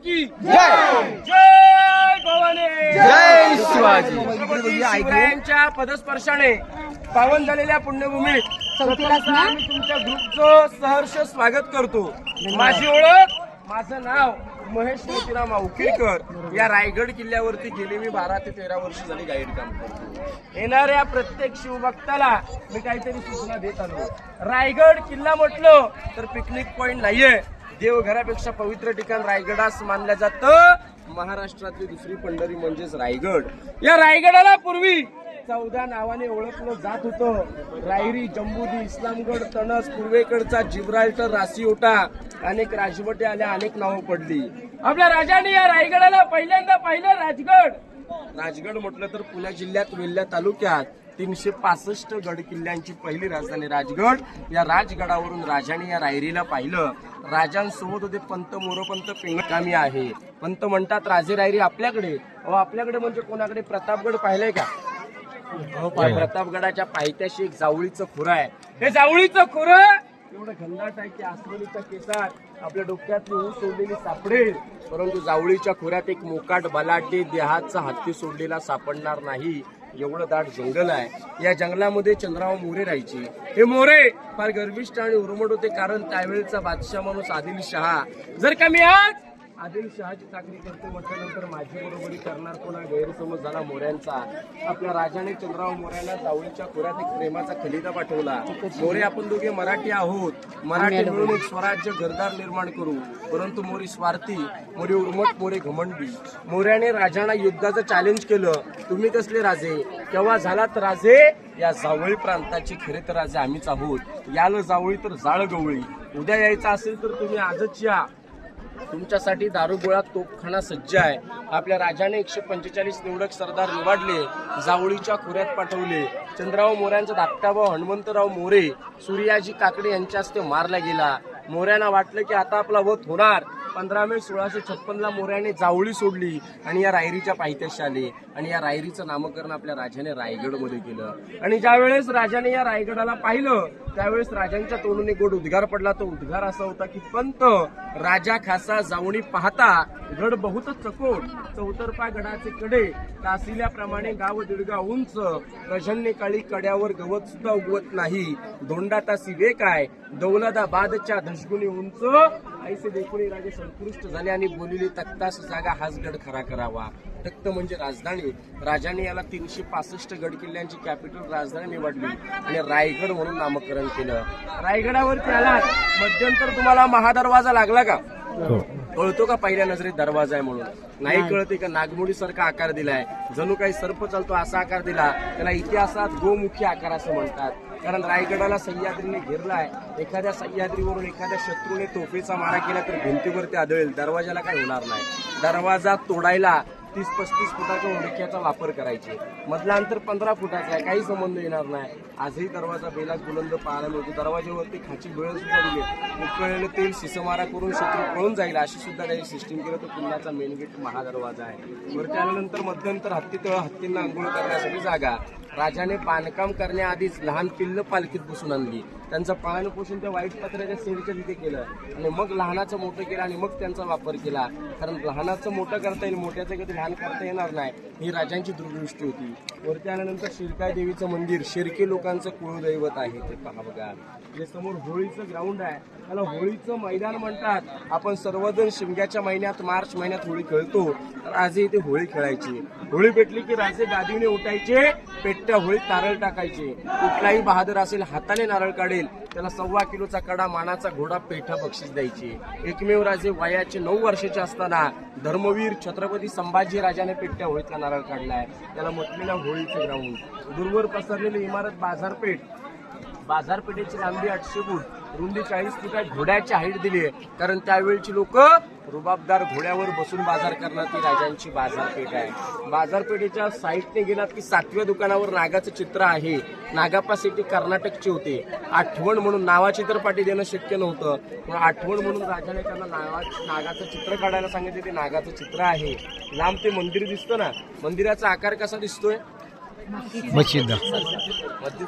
की जय. जय भवानी. जय शिवाजी. छत्रपती शिवरायांच्या पदस्पर्शाने पावन झालेल्या पुण्यभूमीत आम्ही तुमच्या ग्रुपचं सहर्ष स्वागत करतो. माझी ओळख, माझं नाव महेश मोतीराम अवकेकर. या रायगड किल्ल्यावरती गेली मी 12 ते 13 वर्ष झाली गाईड काम करतो. येणाऱ्या प्रत्येक शिवभक्ताला मी काहीतरी सूचना देत आलो. रायगड किल्ला म्हटलं तर पिकनिक पॉइंट नाहीये. देवघरापेक्षा पवित्र ठिकाण रायगडास मानलं जातं. महाराष्ट्रातली दुसरी पंढरी म्हणजेच रायगड. या रायगडाला पूर्वी 14 नावाने ओळखलं जात होतं. रायरी, जंबुदी, इस्लामगड, तणस, पूर्वेकडचा जिब्राल्टर, रासिओटा, अनेक राजवटे आल्या, अनेक नावं पडली. आपल्या राजाने या रायगडाला पहिल्यांदा पाहिलं राजगड. राजगड म्हटलं तर पुणे जिल्ह्यात वेल्हा तालुक्यात 365 गड किल्ल्यांची पहिली राजधानी राजगड. या राजगडावरून राजाने या रायरीला पाहिलं. राजांसोबत होते पंत, मोरपंत, पिंगकामी आहे. पंत म्हणतात राजे रायरी आपल्याकडे. आपल्याकडे म्हणजे कोणाकडे? प्रतापगड पाहिलंय का? प्रतापगडाच्या पायथ्याशी एक जावळीचं खोरं आहे. हे जावळीचं खोरं एवढं घनदाट आहे की आसवलीच्या केसात आपल्या डोक्यातली ऊस सोडलेली सापडेल, परंतु जावळीच्या खोऱ्यात एक मोकाट बलाढ्य देहाचा हत्ती सोडलेला सापडणार नाही. एवढं दाट जंगल आहे. या जंगलामध्ये चंद्रराव मोरे राहायचे. हे मोरे फार गर्विष्ठ आणि उर्मट होते, कारण त्यावेळेचा बादशाह माणूस आदिलशहा. जर का मी आज आदिलशहाची चाकरी करतो म्हटल्यानंतर माझी बरोबरी करणार कोणा? गैरसमज झाला मोऱ्यांचा. आपल्या राजाने चंद्रराव मोऱ्याला जावळीच्या खोऱ्यात एक प्रेमाचा खलिता पाठवला. मोरे, आपण दोघे मराठी आहोत, मराठी मिळून एक स्वराज्य घरदार निर्माण करू. परंतु मोरी स्वार्थी, मोरे उर्मट, मोरे घमंडी. मोऱ्याने राजांना युद्धाचं चॅलेंज केलं. तुम्ही कसले राजे? केव्हा झालात राजे? या जावळी प्रांताचे खरे तर राजे आम्हीच आहोत. याल जावळी तर जाळ गवळी. उद्या यायचं असेल तर तुम्ही आजच या. तुमच्यासाठी दारुगोळा तोफखाना सज्ज आहे. आपल्या राजाने 145 निवडक सरदार निवडले, जावळीच्या खोऱ्यात पाठवले. चंद्रराव मोऱ्यांचा धाकटा भाऊ हनुमंतराव मोरे सूर्याजी काकडे यांच्या हस्ते मारला गेला. मोऱ्यांना वाटलं की आता आपला वध होणार. 15 मे 1656 मोऱ्याने जावळी सोडली आणि या रायरीच्या पायथ्याशी आले. आणि या रायरीचं नामकरण आपल्या राजाने रायगडमध्ये केलं. आणि ज्यावेळेस राजाने या रायगडाला पाहिलं त्यावेळेस राजांच्या तोंडून एक गोड उद्गार पडला. तो उद्गार असा होता की पंत, राजा खासा जावणी पाहता गड बहुत चकोट. चौतर्फा गडाचे कडे तासिल्याप्रमाणे गाव दीडगा उंच. प्रजन्य काळी कड्यावर गवत सुद्धा उगवत नाही. धोंडा तासी वे काय दौलताबादच्या धशगुनी उंच. ऐसे देखुनी राजे संतुष्ट झाले आणि बोलिले तख्तास जागा हाच गड खरा करावा. तख्त म्हणजे राजधानी. राजाने याला 365 गड किल्ल्यांची कॅपिटल राजधानी निवडली आणि रायगड म्हणून नामकरण केलं. रायगडावरती आलात, मध्यंतर तुम्हाला महादरवाजा लागला का? कळतो का पहिल्या नजरेत दरवाजा आहे म्हणून? नाही कळते का? नागमोडी सारखा आकार दिलाय, जणू काही सर्प चालतो असा आकार दिला. त्याला इतिहासात गोमुखी आकार असं म्हणतात. कारण रायगडाला सह्याद्रीने घेरलाय. एखाद्या सह्याद्रीवरून एखाद्या शत्रूने तोफेचा मारा केला तर भिंतीवरती आदळेल. दरवाजाला काय होणार नाही. दरवाजा तोडायला 30-35 फुटाच्या उंडक्याचा वापर करायचे. मधला अंतर 15 फुटाचा आहे, काही संबंध येणार नाही. आजही दरवाजा बेलाच बुलंद पाहायला मिळतो. दरवाज्यावरती खाची बिळ सुद्धा दिली. उकळलेलं तेल शिसमारा करून शत्रू पळून जाईल अशी सुद्धा काही सिस्टीम केलं. तो किल्ल्याचा मेन गेट महादरवाजा आहे. वरती आल्यानंतर मध्यंतर हत्तीतळ, हत्तींना आंघोळ करण्यासाठी जागा. राजाने बांधकाम करण्याआधीच लहान पिल्ल पालखीत बसून आणली. त्यांचं पालन पोषण त्या वाईट पत्र्याच्या शेडच्या तिथे केलं आणि मग लहानाचं मोठं केलं आणि मग त्यांचा वापर केला. कारण लहानाचं मोठं करता येईल, मोठ्याचं कधी लहान करता येणार नाही, ही राजांची दूरदृष्टी होती. वरती आल्यानंतर शिरकाय देवीचं मंदिर शिर्के लोकांचं कुळदैवत आहे. ते पहा बघा. जे समोर होळीचं ग्राउंड आहे त्याला होळीचं मैदान म्हणतात. आपण सर्वजण शिमग्याच्या महिन्यात, मार्च महिन्यात होळी खेळतो. राजे इथे होळी खेळायची. होळी पेटली की राजे गादीने उठायचे, पेटत्या होळीत नारळ टाकायचे. कुठलाही बहादर असेल हाताने नारळ काढेल त्याला 1.25 किलोचा कडा, मानाचा घोडा, पेठा बक्षीस द्यायचे. एकमेव राजे वयाचे 9 वर्षाचे असताना धर्मवीर छत्रपती संभाजी राजाने पेटत्या होळीतला नारळ काढलाय. त्याला म्हटलेलं होळीचं ग्राउंड. दूरवर पसरलेली इमारत बाजारपेठ. बाजारपेठेची लांबी 800 फूट, रुंदी 40 फूट आहे. घोड्याची हाईट दिली आहे कारण त्यावेळची लोक रुबाबदार घोड्यावर बसून बाजार करणार. ती राजांची बाजारपेठ आहे. बाजारपेठेच्या साईडने गेलात की 7व्या दुकानावर नागाचं चित्र आहे. नागापासेटी कर्नाटकचे होते. आठवण म्हणून नावाची तर पाठी देणं शक्य नव्हतं, पण आठवण म्हणून राजाने त्यांना नागाचं चित्र काढायला सांगितले. ते नागाचं चित्र आहे. लांब ते मंदिर दिसतं ना, मंदिराचा आकार कसा दिसतोय? मस्जिद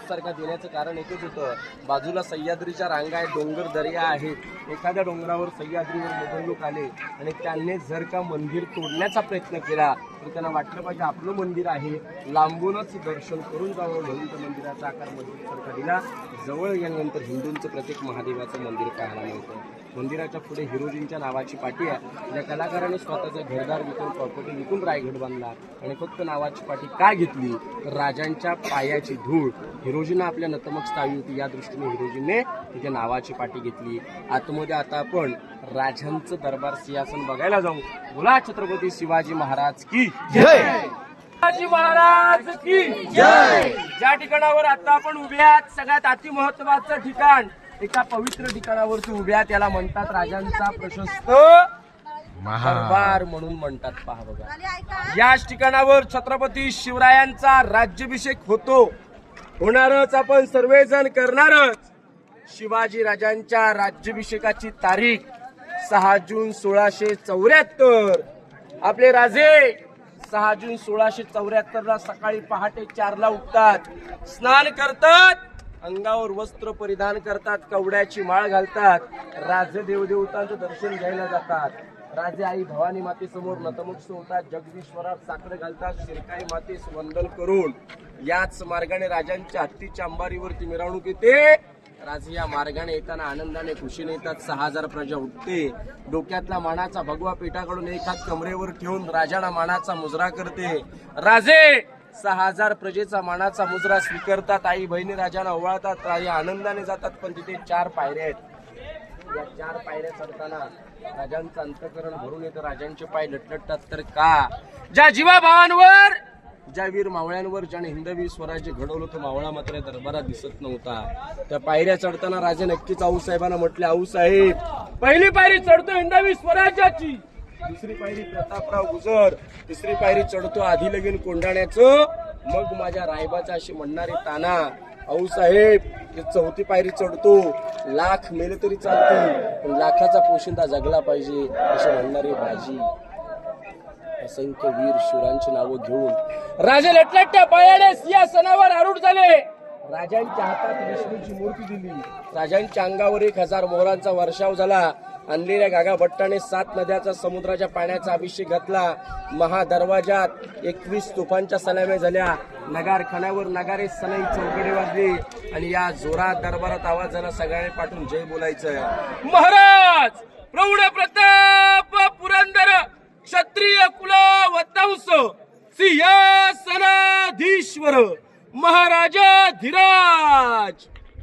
सारखा देण्याचं कारण एकच होतं, बाजूला सह्याद्रीच्या रांगा आहेत, डोंगर दर्या आहेत. एखाद्या डोंगरावर सह्याद्रीवर निवडणूक आले आणि त्यांनी जर का मंदिर तोडण्याचा प्रयत्न केला तर त्यांना वाटलं पाहिजे आपलं मंदिर आहे, लांबूनच दर्शन करून जावं, म्हणून त्या मंदिराचा आकार मस्जिद सारखा दिला. जवळ गेल्यानंतर हिंदूंचं प्रत्येक महादेवाचं मंदिर पाहायला मिळतं. मंदिराच्या पुढे हिरोजींच्या नावाची पाटी आहे. या कलाकाराने स्वतःचं घरदार विकून, प्रॉपर्टी विकून रायगड बांधला आणि फक्त नावाची पाटी का घेतली तर राजांच्या पायाची धूळ हिरोजींना आपल्या नतमक स्थावी होती, या दृष्टीने हिरोजीने तिथे नावाची पाटी घेतली. आतमध्ये आता आपण राजांचं दरबार सिंहासन बघायला जाऊ. बोला छत्रपती शिवाजी महाराज की जय. शिवाजी महाराज की जय. ज्या ठिकाणावर आता आपण उभे आहात, सगळ्यात अति महत्वाचं ठिकाण, एका पवित्र ठिकाणावरती उभ्या, त्याला म्हणतात राजांचा प्रशस्त दरबार म्हणून म्हणतात. पहा बघा, याच ठिकाणावर छत्रपती शिवरायांचा राज्याभिषेक होणारच, आपण सर्वजण करणारच. शिवाजी राजांच्या राज्याभिषेकाची तारीख 6 जून 1674. आपले राजे 6 जून 1674 सकाळी पहाटे 4 उठतात, स्नान करतात, अंगावर वस्त्र परिधान करतात, कवड्याची माळ घालतात, राजे देवदेवतांचं दर्शन घ्यायला जातात. राजे आई भवानी मातेसमोर नतमस्तक होतात, जगदीश्वरात साखर घालतात, शिरकाई मातेस वंदन करून याच मार्गाने राजांच्या हत्तीच्या अंबारीवरती मिरवणूक येते. राजे या मार्गाने येताना आनंदाने खुशीने येतात. 6000 प्रजा उठते. डोक्यातला मानाचा भगवा पेटाकडून एक हात कमरेवर ठेवून राजाला मानाचा मुजरा करते. राजे 6000 प्रजेचा मानाचा मुजरा स्वीकारतात. आई बहिणी राजाला ओवाळतात. राजे आनंदाने जातात. पण तिथे 4 पायऱ्या आहेत. या 4 पायऱ्या चढताना राजांचं अंतःकरण भरून येतं. राजांचे पाय लटलटतात. तर का? ज्या जीवाभावांवर, ज्या वीर मावळ्यांवर ज्याने हिंदवी स्वराज्य घडवलं, तो मावळा मात्र दरबारात दिसत नव्हता. त्या पायऱ्या चढताना राजे नक्कीच आऊसाहेबांना म्हटले, आऊसाहेब, पहिली पायरी चढतो हिंदवी स्वराज्याची, दुसरी पायरी प्रतापराव गुजर, तिसरी पायरी चढतो आधी लगीन कोंडाण्याचं, मग माझ्या रायबाचा अशी म्हणणारी ताना. आऊसाहेब, चौथी पायरी चढतो, लाख मेले तरी चालतील पण लाखाचा पोशिंदा जगला पाहिजे अशी म्हणणारी बाजी. असंख्य वीर शूरांची नावं घेऊन राजे लटलटत्या पायाने सिंहासनावर आरूढ झाले. राजांच्या हातात विष्णूची मूर्ती दिली. राजांच्या अंगावर 1000 मोहरांचा वर्षाव झाला. आणलेल्या गागा भट्टाने 7 नद्याचा समुद्राच्या पाण्याचा अभिषेक घातला. महादरवाजात 21 तोफांच्या सलाम्या झाल्या. नगारखान्यावर नगारे सनई चौकडे वाजले आणि या जोरात दरबारात आवाज झाला, सगळ्यांनी पाठवून जय बोलायचं. महाराज, प्रौढ प्रताप पुरंदर क्षत्रिय कुल वंश सिंहासनाधीश्वर महाराजाधिराज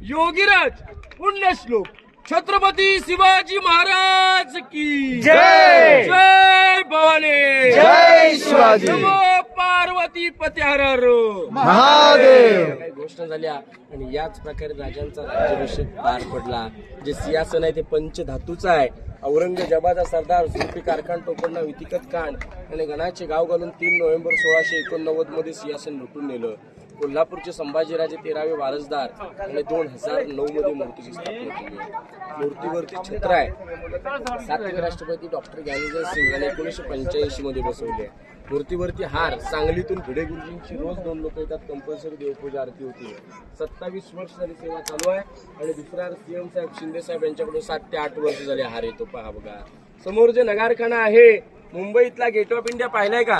योगीराज पुण्यश्लोक छत्रपती शिवाजी महाराज की जय. जय भवानी, जय शिवाजी, नमो पार्वती पती हर हर महादेव. काही घोषणा झाल्या आणि याच प्रकारे राजांचा राज्याभिषेक पार पडला. जे सिंहासन आहे ते पंचधातूचं आहे. औरंगजेबाचा सरदार जुल्फिकार खान टोपणनाव वितिकत खान आणि गणाचे गाव घालून 3 नोव्हेंबर 1689 मध्ये सिंहासन लुटून नेलं. कोल्हापूरचे संभाजीराजे 13वे वारसदार आणि 2009 मध्ये मूर्तीची स्थापना केली. मूर्तीवरती छत्र आहे. 7वे राष्ट्रपती डॉक्टर ज्ञानेश्वर सिंग यांनी 1985 मध्ये बसवले. मूर्तीवरती हार. सांगलीतून भिडे गुरुजींची रोज 2 लोक येतात. कंपल्सरी देवपूजा आरती होती. 27 वर्ष झाली सेवा चालू आहे आणि दुसऱ्या सीएम साहेब शिंदे साहेब यांच्याकडून 7 ते 8 वर्ष झाले हार येतो. पहा बघा, समोर जे नगारखाना आहे, मुंबईतला गेट ऑफ इंडिया पाहिलाय का?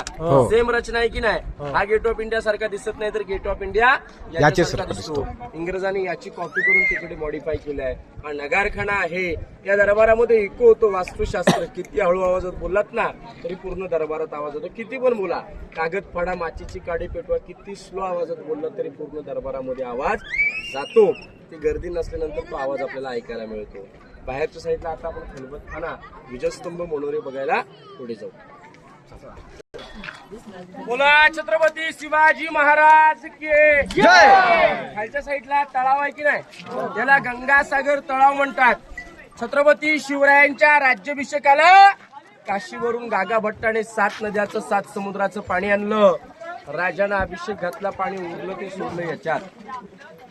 सेम रचना आहे की नाही? हा गेट ऑफ इंडिया सारखा दिसत नाही तर गेट ऑफ इंडिया याच्यासारखा दिसतो. इंग्रजांनी याची कॉपी करून तिकडे मॉडिफाय केलाय. हा नगारखाना आहे. या दरबारामध्ये इको होतो. वास्तुशास्त्र. किती हळू आवाजात बोललात ना तरी पूर्ण दरबारात आवाज होतो. किती पण बोला, कागद फाडा, माचीची काडी पेटवा, किती स्लो आवाजात बोलला तरी पूर्ण दरबारामध्ये आवाज जातो. ती गर्दी नसल्यानंतर तो आवाज आपल्याला ऐकायला मिळतो. बाहेरच्या साईडला आता आपण खलबतखाना, विजयस्तंभ, मनोरे बघायला पुढे जाऊ. बोला छत्रपती शिवाजी महाराज की जय. खालच्या साईडला तळाव आहे की नाही, त्याला गंगासागर तळाव म्हणतात. छत्रपती शिवरायांच्या राज्याभिषेकाला काशीवरून गागा भट्टाने 7 नद्याचं 7 समुद्राचं पाणी आणलं. राजानं अभिषेक घातला, पाणी उरलं ते सोडलं. याच्यात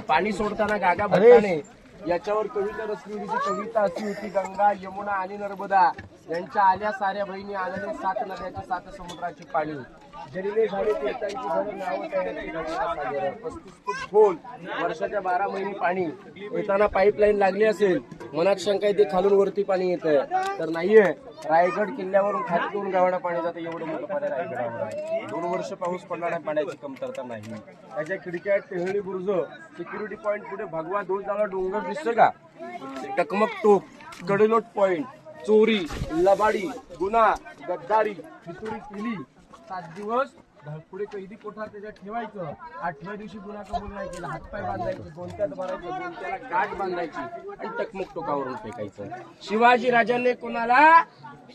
पाणी सोडताना गागा भट्टाने याच्यावर कविता रचली होती. कविता अशी होती, गंगा यमुना आणि नर्मदा यांच्या आल्या साऱ्या बहिणी आलेले 7 नद्याचे 7 समुद्राचे पाणी. जरीले झाले तीर्थांची घर नावं तयाची गंगा सागर. 35 फूट खोल, वर्षाच्या 12 महिने पाणी. येताना पाईपलाईन लागली असेल, मनात शंका येते खालून वरती पाणी येत आहे तर नाहीये. रायगड किल्ल्यावरून खाली 2 गावांना पाणी जातं, एवढं मोठं पाणी रायगडावर आहे. 2 वर्ष पाऊस पडला नाही, पाण्याची कमतरता नाही. त्याच्या खिडक्या आहेत टेहळी बुरुज. सिक्युरिटी पॉईंट पुढे भगवा ध्वजाला डोंगर दिसतं का? टकमक टोक, कडेलोट पॉईंट, चोरी, लबाडी, गुन्हा, गद्दारी, फितुरी केली. 7 दिवस पुढे कैदी कोठार त्याच्यात ठेवायचं. 8व्या दिवशी गुन्हा कबूल नाही केला, हातपाय बांधायचे, गोंत्यात भरायचे, गोंत्याला गाठ बांधायची आणि टकमक टोकावरून फेकायचं. शिवाजी राजांनी कोणाला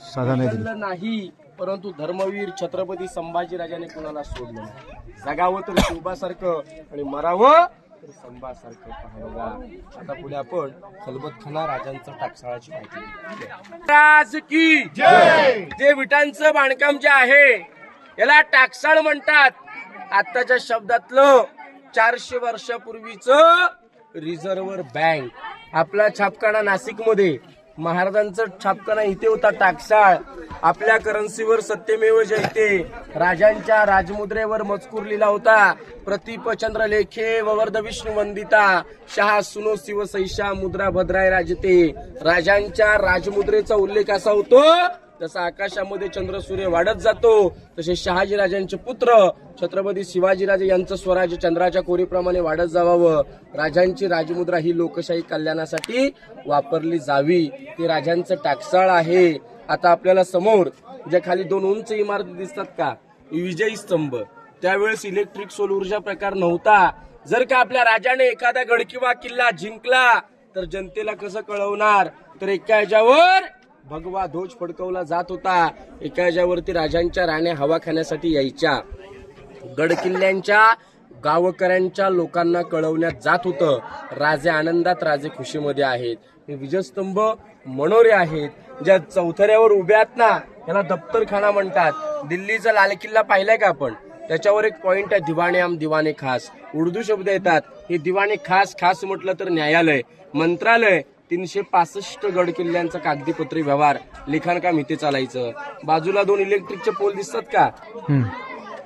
सोडलं नाही, परंतु धर्मवीर छत्रपती संभाजी राजाने कोणाला सोडलं नाही. जगावं तर शिवबासारखं आणि मरावं तर संभासारखं. पहा आता पुढे आपण खलबतखाना राजांचं टाकसाळाची माहिती. राज की जे विटांचं बांधकाम जे आहे याला टाकसाळ म्हणतात. आताच्या शब्दातलं 400 वर्षापूर्वीचं रिझर्व्ह बँक. आपला छापखाना नाशिकमध्ये, महाराजांचा छापखाना इथे होता टाकसाळ. आपल्या करन्सीवर सत्यमेव जयते राजांच्या राजमुद्रेवर मजकूर लिहिला होता. प्रतीप चंद्र लेखे ववर्ध विष्णू वंदिता शहा सुनो शिव सैषा मुद्रा भद्राय राजते. राजांच्या राजमुद्रेचा उल्लेख असा होतो, जसा आकाशामध्ये चंद्र सूर्य वाढत जातो तसे शहाजी राजांचे पुत्र छत्रपती शिवाजीराजे यांचं स्वराज्य चंद्राच्या कोरीप्रमाणे वाढत जावावं. राजांची राजमुद्रा ही लोकशाही कल्याणासाठी वापरली जावी. ते राजांचं टाकसाळ आहे. आता आपल्याला समोर ज्या खाली 2 उंच इमारती दिसतात का, विजयी स्तंभ. त्यावेळेस इलेक्ट्रिक सौर ऊर्जा प्रकार नव्हता. जर का आपल्या राजाने एखादा गड किंवा किल्ला जिंकला तर जनतेला कसं कळवणार, तर एका ह्याच्यावर भगवा ध्वज फडकवला जात होता. एका ह्याच्यावरती राजांच्या राण्या हवा खाण्यासाठी यायच्या. गड किल्ल्यांच्या गावकऱ्यांच्या लोकांना कळवण्यात जात होतं, राजे आनंदात, राजे खुशीमध्ये आहेत. हे विजयस्तंभ मनोरे आहेत ज्या चौथऱ्यावर उभ्या आहेत ना, याला दफ्तरखाना म्हणतात. दिल्लीचा लाल किल्ला पाहिलाय का आपण? त्याच्यावर एक पॉइंट आहे, दिवाणे आम दिवाणे खास. उर्दू शब्द येतात. हे दिवाणे खास, खास म्हटलं तर न्यायालय, मंत्रालय. 365 गड किल्ल्यांचा कागदीपत्री व्यवहार, लिखाणकाम इथे चालायचं. बाजूला 2 इलेक्ट्रिकचे पोल दिसतात का?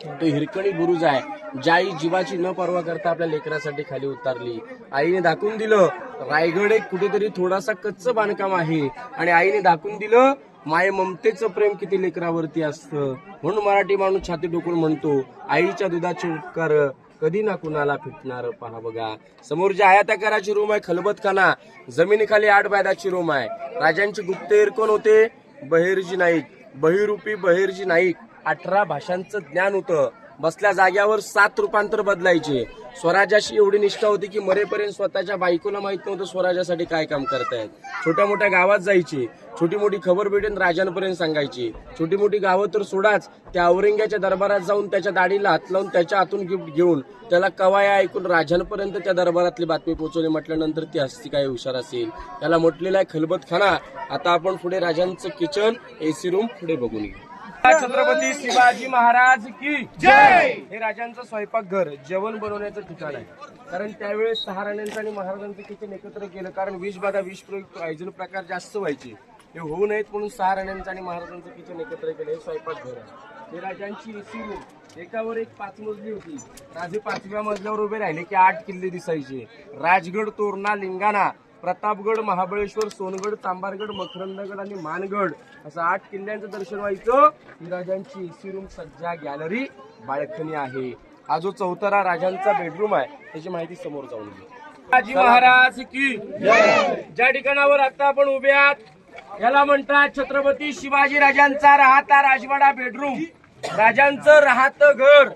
तो हिरकणी बुरुज आहे. ज्या आई जीवाची न पर्वा करता आपल्या लेकरासाठी खाली उतरली. आईने दाखवून दिलं रायगड एक कुठेतरी थोडासा कच्चं बांधकाम आहे, आणि आईने दाखवून दिलं माये ममतेचं प्रेम किती लेकरावरती असतं. म्हणून मराठी माणूस छाती टोकून म्हणतो, आईच्या दुधाचे उपकार कधी ना कुणाला फिटणार. पहा बघा, समोर जी आयताकाराची रूम आहे खलबतखाना, जमिनीखाली 8 बायदाची रूम आहे. राजांचे गुप्तहेर कोण होते? बहिर्जी नाईक. बहिरूपी बहिर्जी नाईक. 18 भाषांचं ज्ञान होतं. बसल्या जाग्यावर 7 रूपांतर बदलायचे. स्वराज्याशी एवढी निष्ठा होती की मरेपर्यंत स्वतःच्या बायकोला माहित नव्हतं स्वराज्यासाठी काय काम करतायत. छोट्या मोठ्या गावात जायचे, छोटी मोठी खबर भेटेन राजांपर्यंत सांगायची. छोटी मोठी गावं तर सोडाच, त्या औरंग्याच्या दरबारात जाऊन त्याच्या दाढीला हात लावून त्याच्या हातून गिफ्ट घेऊन त्याला कवाया ऐकून राजांपर्यंत त्या दरबारातली बातमी पोहोचवली. म्हटल्यानंतर ती हस्ती काय हुशार असेल. त्याला म्हटलेला आहे खलबतखाना. आता आपण पुढे राजांचं किचन, एसी रूम पुढे बघून घेऊ. छत्रपती शिवाजी महाराज की जय. हे राजांचं स्वयंपाकघर, जेवण बनवण्याचं ठिकाण आहे. कारण त्यावेळेस 6 राण्यांचं आणि महाराजांचं किचन एकत्र केलं, कारण विष प्रयोग आयोजन प्रकार जास्त व्हायचे. हे होऊ नयेत म्हणून 6 राण्यांचं आणि महाराजांचं किचन एकत्र केलं. हे स्वयंपाकघर आहे. हे राजांची एसी रूम, एकावर एक 5 मजली होती. राजे 5व्या मजल्यावर उभे राहिले की 8 किल्ले दिसायचे. राजगड, तोरणा, लिंगाणा, प्रतापगड, महाबळेश्वर, सोनगड, चांबारगड, मकरंदगड आणि मानगड असं 8 किल्ल्यांचं दर्शन व्हायचं. ही राजांची एसी रूम, सज्जा, गॅलरी, बाल्कनी आहे. हा जो चौथरा राजांचा बेडरूम आहे त्याची माहिती समोर जाऊन घेऊ. शिवाजी महाराज की ज्या ठिकाणावर आता आपण उभे आहात याला म्हणतात छत्रपती शिवाजी राजांचा राहता राजवाडा बेडरूम. राजांचं राहतं घर.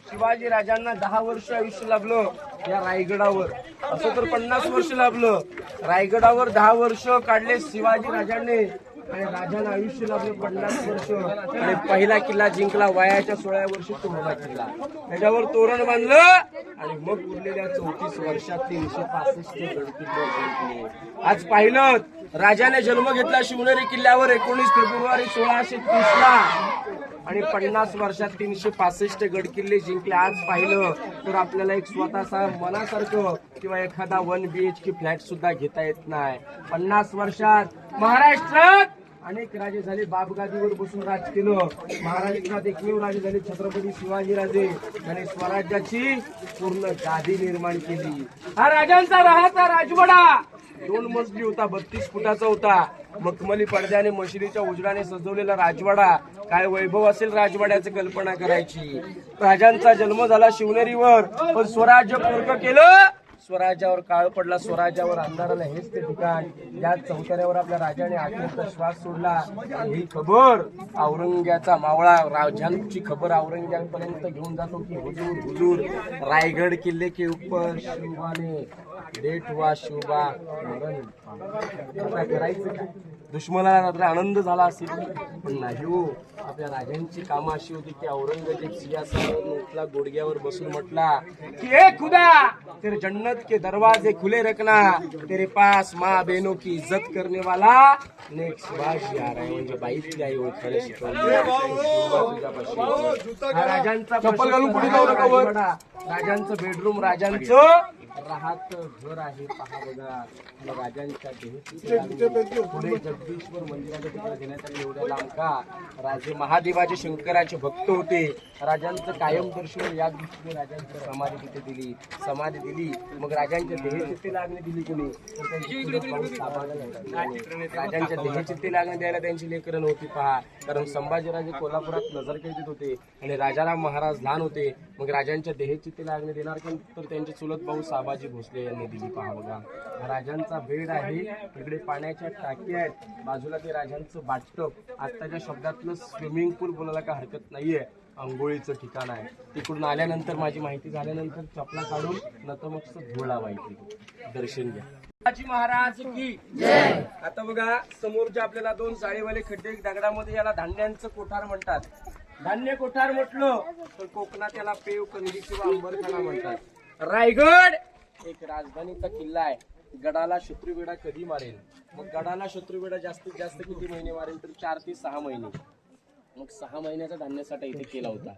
शिवाजी राजांना 10 वर्ष आयुष्य लाभलं या रायगडावर. असं तर 50 वर्ष लाभलं. रायगडावर 10 वर्ष काढले शिवाजी राजांनी आणि राजांना आयुष्य लाभले 50 वर्ष. आणि पहिला किल्ला जिंकला वयाच्या 16व्या वर्षी तोरणा किल्ला. त्याच्यावर तोरण बांधलं आणि मग उरलेल्या 34 वर्षात 365 गड किल्ले जिंकले. आज पाहिलं राजाने जन्म घेतला शिवनेरी किल्ल्यावर 19 फेब्रुवारी 1630ला आणि 50 वर्षात 365 गड किल्ले जिंकले. आज पाहिलं तर आपल्याला एक स्वतःचा मनासारखं किंवा एखादा 1 BHK फ्लॅट सुद्धा घेता येत नाही. 50 वर्षात महाराष्ट्रात अनेक राजे झाले, बापगादीवर बसून राज केलं. महाराष्ट्रात एकमेव राजे झाले छत्रपती शिवाजीराजे, त्याने स्वराज्याची पूर्ण गादी निर्माण केली. हा राजांचा राहाचा राजवाडा 2 मजली होता, 32 फुटाचा होता. मखमली पडद्याने मशिदीच्या उजडाने सजवलेला राजवाडा. काय वैभव असेल राजवाड्याची कल्पना करायची. राजांचा जन्म झाला शिवनेरीवर, पण स्वराज्य पोरकं केलं. स्वराज्यावर काळ पडला, स्वराज्यावर अंधाराला हेच ते ठिकाण. या चौथऱ्यावर आपल्या राजाने अखेरचा श्वास सोडला. ही खबर औरंग्याचा मावळा, राजांची खबर औरंग्यापर्यंत घेऊन जातो की हुजूर हुजूर रायगड किल्ले के ऊपर शिवाने डेट हुआ शोभा मरण. आता करायचं काय? दुश्मनाला रात्र आनंद झाला असेल, पण नाही हो. आपल्या राजांची कामं अशी होती की औरंगजेब सिंहासनावर उठला, गोडग्यावर बसून म्हटला की ए खुदा तेरे जन्नत के दरवाजे खुले रखना, तेरे पास माँ बहनों की इज्जत करने वाला नेक शिवाजी आ रहा है. म्हणजे बाईतली आई ओळखायला शिकवली. राजांचा राजवाडा, राजांचं बेडरूम, राजांचं राहत घर आहे. पहा बघा, राजांच्या पुढे जगदीश्वर मंदिराच्या तिकडे घेण्यात आले. एवढ्या लांब का? राजे महादेवाचे शंकराचे भक्त होते. राजांचं कायम दर्शन या दृष्टीने राजांची समाधी तिथे दिली, समाधी दिली. मग राजांच्या देहचित्ते लागणे दिली कोणी? राजांच्या देहचित्ते लागणे द्यायला त्यांची लेकरं नव्हती. पहा, कारण संभाजीराजे कोल्हापुरात नजरकैदीत होते आणि राजाराम महाराज लहान होते. मग राजांच्या देहचित्ते लागणे देणार कोण? तर त्यांचे चुलत भाऊ साबाजी भोसले यांनी दिली. पहा बघा, हा राजांचा बेड आहे. इकडे पाण्याच्या टाक्या आहेत, बाजूला ते राजांचं बाथटब. आत्ताच्या शब्दातलं स्विमिंग पूल बोलायला काय हरकत नाहीये, अंघोळीचं ठिकाण आहे. तिकडून आल्यानंतर माझी माहिती झाल्यानंतर चपला काढून नतमस्तक धूळ लावायची. दर्शन घ्या. शिवाजी महाराज की जय. आता बघा, समोरच्या आपल्याला 2 जाळीवाले खड्डे दगडामध्ये, याला धान्यांचं कोठार म्हणतात. धान्य कोठार म्हटलं तर कोकणात याला पेव कंदी किंवा अंबरखाना म्हणतात. रायगड एक राजधानीचा किल्ला आहे. गडाला शत्रुवेडा कधी मारेल? मग गडाला शत्रुवेडा जास्तीत जास्त किती महिने मारेल? तर 4 ते 6 महिने. मग 6 महिन्याचा धान्यासाठा इथे केला होता.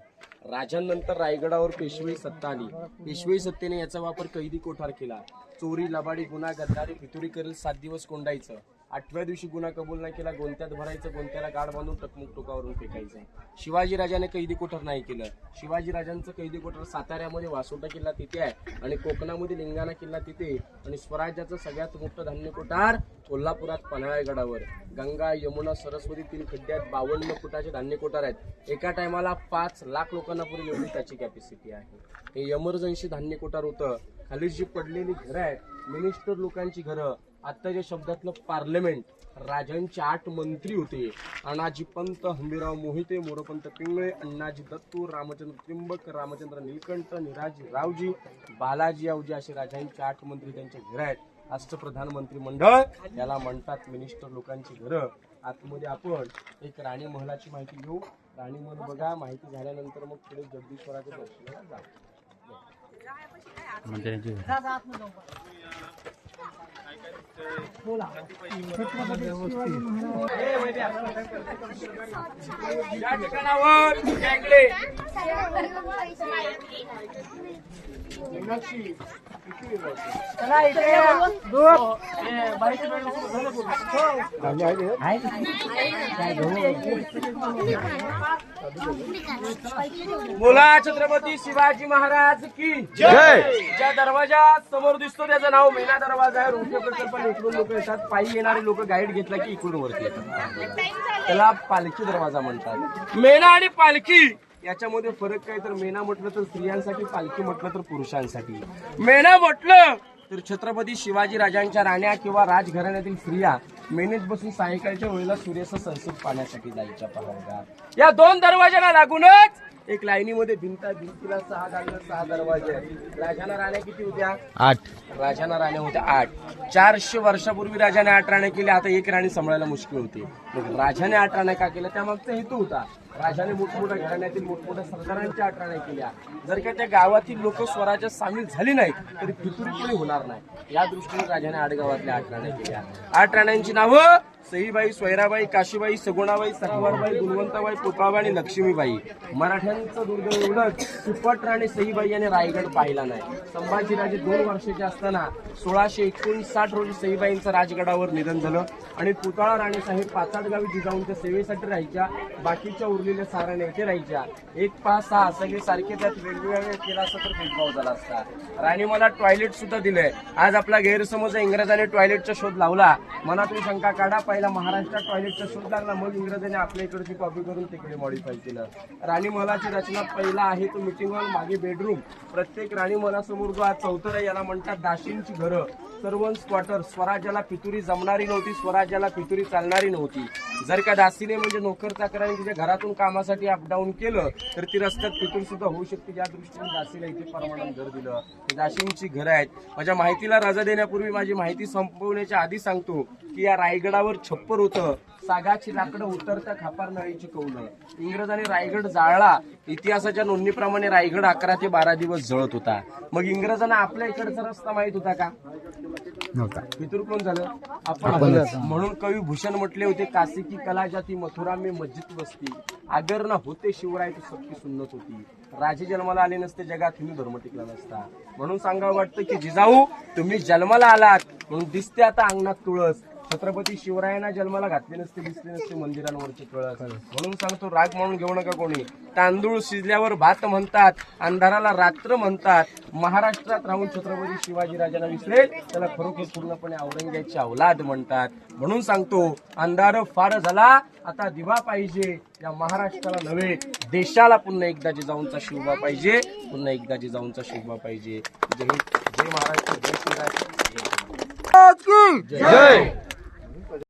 राजांनंतर रायगडावर पेशवाई सत्ता आली. पेशवाई सत्तेने याचा वापर कैदी कोठार केला. चोरी, लबाडी, गुन्हा, गद्दारी, फितुरी करेल 7 दिवस कोंडायचं. 8व्या दिवशी गुन्हा कबूल नाही केला, गोंत्यात भरायचं, गोंत्याला गाड बांधून टकमुक टोकावरून फेकायचं. शिवाजी राजाने कैदी कोठार नाही केलं. शिवाजी राजांचं कैदी कोठार साताऱ्यामध्ये वासोटा किल्ला तिथे आहे आणि कोकणामध्ये लिंगाणा किल्ला तिथे, आणि स्वराज्याचं सगळ्यात मोठं धान्य कोठार कोल्हापुरात पन्हाळगडावर. गंगा, यमुना, सरस्वती 3 खड्ड्यात 52 फुटाचे धान्य कोठार आहेत. एका टायमाला 5 लाख लोकांना पुरेल एवढी त्याची कॅपॅसिटी आहे. हे एमर्जन्सी धान्य कोठार होतं. खाली जी पडलेली घरं आहेत, मिनिस्टर लोकांची घरं. आत्ताच्या शब्दातलं पार्लमेंट, राजांचे 8 मंत्री होते. अण्णाजी पंत, हंबीराव मोहिते, मोरपंत पिंगळे, अण्णाजी दत्तू, रामचंद्र त्रिंबक, रामचंद्र नीलकंठ, निराजी रावजी, बालाजी आवजी असे राजांचे 8 मंत्री त्यांच्या घरं आहेत. राष्ट्रप्रधान मंत्रिमंडळ याला म्हणतात मिनिस्टर लोकांची घरं. आतमध्ये आपण एक राणी महलाची माहिती घेऊ. राणी महल बघा, माहिती झाल्यानंतर मग पुढे जगदीश्वराच्या दर्शनाला जा. या ठिकाणावर बोला छत्रपती शिवाजी महाराज की जय. ज्या दरवाजा समोर दिसतो त्याचं नाव मेना दरवाजा आहे. रोडकडे पण इकडून लोक येतात, पायी येणारे लोक गाईड घेतला की इकडून वरती येतात. त्याला पालखी दरवाजा म्हणतात. मेना आणि पालखी याच्यामध्ये फरक काय? तर मेना म्हटलं तर स्त्रियांसाठी, पालखी म्हटलं तर पुरुषांसाठी. मेना म्हटलं तर छत्रपती शिवाजी राजांच्या राण्या किंवा राजघराण्यातील स्त्रिया मेनेत बसून सायंकाळच्या वेळेला सूर्याचं सनसेट पाहण्यासाठी जायच्या. पहा, या 2 दरवाजाला लागूनच एक लाईनीमध्ये भिंतीला 6 दरवाजे आहेत. राजांना राण्या किती होत्या? 8. राजांना राण्या होत्या 8. 400 वर्षापूर्वी राजाने 8 राण्या केल्या. आता एक राणी सांभाळायला मुश्किल होते. मग राजाने 8 राण्या का केल्या त्यामागचा हेतू होता. राजाने मोठमोठ्या घराण्यातील मोठमोठ्या सरदारांच्या 8 राण्या केल्या. जर का त्या गावातील लोक स्वराज्यात सामील झाली नाहीत तरी फितुरी कोणी होणार नाही. या दृष्टीने राजाने 8 गावातल्या 8 राण्या केल्या. 8 राण्यांची नावं सईबाई, स्वैराबाई, काशीबाई, सगुणाबाई, सकवारबाई, गुणवंताबाई, पोपाबाई आणि लक्ष्मीबाई. मराठ्यांचं दुर्दैव एवढंच सुपट राणी सईबाई यांनी रायगड पाहिला नाही. संभाजीराजे 2 वर्षाचे असताना 1659 रोजी सईबाईंचं राजगडावर निधन झालं आणि पुतळा राणी साहेब पाचाड गावी जिजाऊंच्या सेवेसाठी राहायच्या. बाकीच्या उरलेल्या साऱ्या येथे राहायच्या. 1, 5, 6 सगळे सारखे त्यात वेगवेगळे केला असता तर भेदभाव झाला असता. राणी मला टॉयलेट सुद्धा दिलंय. आज आपला गैरसमज आहे, इंग्रजांनी टॉयलेटचा शोध लावला. मनातून शंका काढा. पहिला महाराष्ट्रात टॉयलेटचा शोध लागला, मग इंग्रजांनी आपल्या इकडची कॉपी करून तिकडे मॉडिफाय केलं. राणी महालाची रचना पहिला आहे तो मिटिंग हॉल, मागे बेडरूम. प्रत्येक राणी महालासमोर जो आज चौथर आहे याला म्हणतात दासींची घरं, सर्वन्स क्वार्टर. स्वराज्याला फितुरी जमणारी नव्हती, स्वराज्याला फितुरी चालणारी नव्हती. जर का दासीने म्हणजे नोकर चाकराने तिच्या घरातून कामासाठी अपडाऊन केलं तर ती रस्त्यात फितूर सुद्धा होऊ शकते. या दृष्टीने दासीला इथे परमानंट घर दिलं. दासींची घरं आहेत. माझ्या माहितीला रजा देण्यापूर्वी माझी माहिती संपवण्याच्या आधी सांगतो की या रायगडावर छप्पर होतं. सागाची लाकडं उतरत्या खापार नळीची कौलं. इंग्रजांनी रायगड जाळला. इतिहासाच्या नोंदणीप्रमाणे रायगड 11 ते 12 दिवस जळत होता. मग इंग्रजांना आपल्या इकडचा रस्ता माहित होता का? नव्हता. फितूर कोण झालं? आपण. म्हणून कवी भूषण म्हटले होते, काशी की कला जाती मथुरा में मस्जिद बसती. अगर ना होते शिवराय तो सबकी सुन्नत होती. राजे जन्माला आले नसते जगात हिंदू धर्म टिकला नसता. म्हणून सांगावं वाटतं की जिजाऊ तुम्ही जन्माला आलात म्हणून दिसते आता अंगणात तुळस. छत्रपती शिवरायांना जन्माला घातले नसते, दिसले नसते मंदिरांवरचे कळस. म्हणून सांगतो राग म्हणून घेऊ नका कोणी. तांदूळ शिजल्यावर भात म्हणतात, अंधाराला रात्र म्हणतात. महाराष्ट्रात राहून छत्रपती शिवाजीराजांना विसरेल त्याला खरोखर पूर्णपणे औरंगजेबाची औलाद म्हणतात. म्हणून सांगतो अंधार फार झाला आता दिवा पाहिजे. या महाराष्ट्राला नव्हे देशाला पुन्हा एकदा जिजाऊंचा शिवबा पाहिजे. पुन्हा एकदा जिजाऊंचा शिवबा पाहिजे. जय हिंद, जय महाराष्ट्र, जय शिवराय, जय जय.